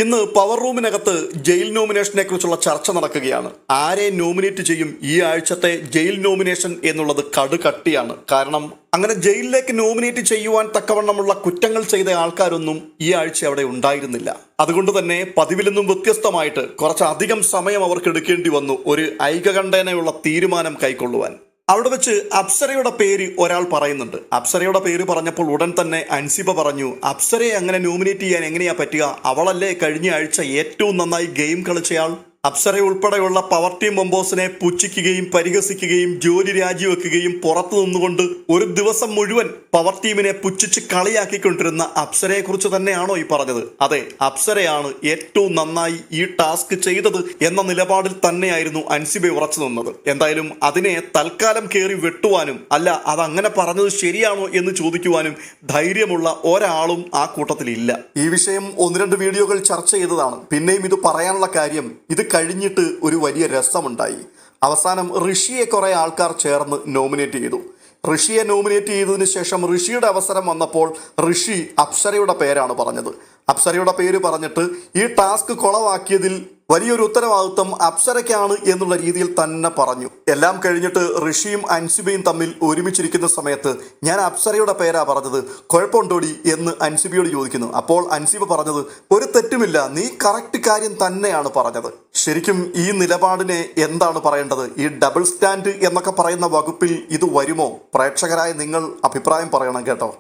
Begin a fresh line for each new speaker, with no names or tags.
ഇന്ന് പവർ റൂമിനകത്ത് ജയിൽ നോമിനേഷനെ കുറിച്ചുള്ള ചർച്ച നടക്കുകയാണ്. ആരെ നോമിനേറ്റ് ചെയ്യും? ഈ ആഴ്ചത്തെ ജയിൽ നോമിനേഷൻ എന്നുള്ളത് കടുകട്ടിയാണ്. കാരണം അങ്ങനെ ജയിലിലേക്ക് നോമിനേറ്റ് ചെയ്യുവാൻ തക്കവണ്ണമുള്ള കുറ്റങ്ങൾ ചെയ്ത ആൾക്കാരൊന്നും ഈ ആഴ്ച അവിടെ ഉണ്ടായിരുന്നില്ല. അതുകൊണ്ട് തന്നെ പതിവിൽ നിന്നും വ്യത്യസ്തമായിട്ട് കുറച്ചധികം സമയം അവർക്ക് എടുക്കേണ്ടി വന്നു ഒരു ഐകകണ്ഠേനയുള്ള തീരുമാനം കൈക്കൊള്ളുവാൻ. അവിടെ വെച്ച് അപ്സരയുടെ പേര് ഒരാൾ പറയുന്നുണ്ട്. അപ്സരയുടെ പേര് പറഞ്ഞപ്പോൾ ഉടൻ തന്നെ അൻസിബ പറഞ്ഞു, അപ്സരയെ അങ്ങനെ നോമിനേറ്റ് ചെയ്യാൻ എങ്ങനെയാ പറ്റുക? അവളല്ലേ കഴിഞ്ഞ ആഴ്ച ഏറ്റവും നന്നായി ഗെയിം കളിച്ചയാൾ. അപ്സര ഉൾപ്പെടെയുള്ള പവർ ടീം മെമ്പേഴ്സിനെ പുച്ഛിക്കുകയും പരിഹസിക്കുകയും ജോലി രാജിവെക്കുകയും പുറത്തു നിന്നുകൊണ്ട് ഒരു ദിവസം മുഴുവൻ പവർ ടീമിനെ പുച്ഛിച്ച് കളിയാക്കിക്കൊണ്ടിരുന്ന അപ്സരയെ കുറിച്ച് തന്നെയാണോ ഈ പറഞ്ഞത്? അതെ, അപ്സരയാണ് ഏറ്റവും നന്നായി ഈ ടാസ്ക് ചെയ്തത് എന്ന നിലപാടിൽ തന്നെയായിരുന്നു അൻസിബ ഉറച്ചു നിന്നത്. എന്തായാലും അതിനെ തൽക്കാലം കയറി വെട്ടുവാനും അല്ല അതങ്ങനെ പറഞ്ഞത് ശരിയാണോ എന്ന് ചോദിക്കുവാനും ധൈര്യമുള്ള ഒരാളും ആ കൂട്ടത്തിലില്ല. ഈ വിഷയം 1-2 വീഡിയോകൾ ചർച്ച ചെയ്തതാണ്. പിന്നെയും ഇത് പറയാനുള്ള കാര്യം, ഇത് കഴിഞ്ഞിട്ട് ഒരു വലിയ രസമുണ്ടായി. അവസാനം ഋഷിയെ കുറെ ആൾക്കാർ ചേർന്ന് നോമിനേറ്റ് ചെയ്തു. ഋഷിയെ നോമിനേറ്റ് ചെയ്തതിനു ശേഷം ഋഷിയുടെ അവസരം വന്നപ്പോൾ ഋഷി അപ്സരയുടെ പേരാണ് പറഞ്ഞത്. അപ്സരയുടെ പേര് പറഞ്ഞിട്ട് ഈ ടാസ്ക് കുളവാക്കിയതിൽ വലിയൊരു ഉത്തരവാദിത്വം അപ്സരയ്ക്കാണ് എന്നുള്ള രീതിയിൽ തന്നെ പറഞ്ഞു. എല്ലാം കഴിഞ്ഞിട്ട് ഋഷിയും അൻസിബയും തമ്മിൽ ഒരുമിച്ചിരിക്കുന്ന സമയത്ത് ഞാൻ അപ്സരയുടെ പേരാ പറഞ്ഞത്, കുഴപ്പമുണ്ടോടി എന്ന് അൻസിബയോട് ചോദിക്കുന്നു. അപ്പോൾ അൻസിബ പറഞ്ഞത്, ഒരു തെറ്റുമില്ല, നീ കറക്റ്റ് കാര്യം തന്നെയാണ് പറഞ്ഞത്. ശരിക്കും ഈ നിലപാടിനെ എന്താണ് പറയേണ്ടത്? ഈ ഡബിൾ സ്റ്റാൻഡ് എന്നൊക്കെ പറയുന്ന വകുപ്പിൽ ഇത് വരുമോ? പ്രേക്ഷകരായ നിങ്ങൾ അഭിപ്രായം പറയണം കേട്ടോ.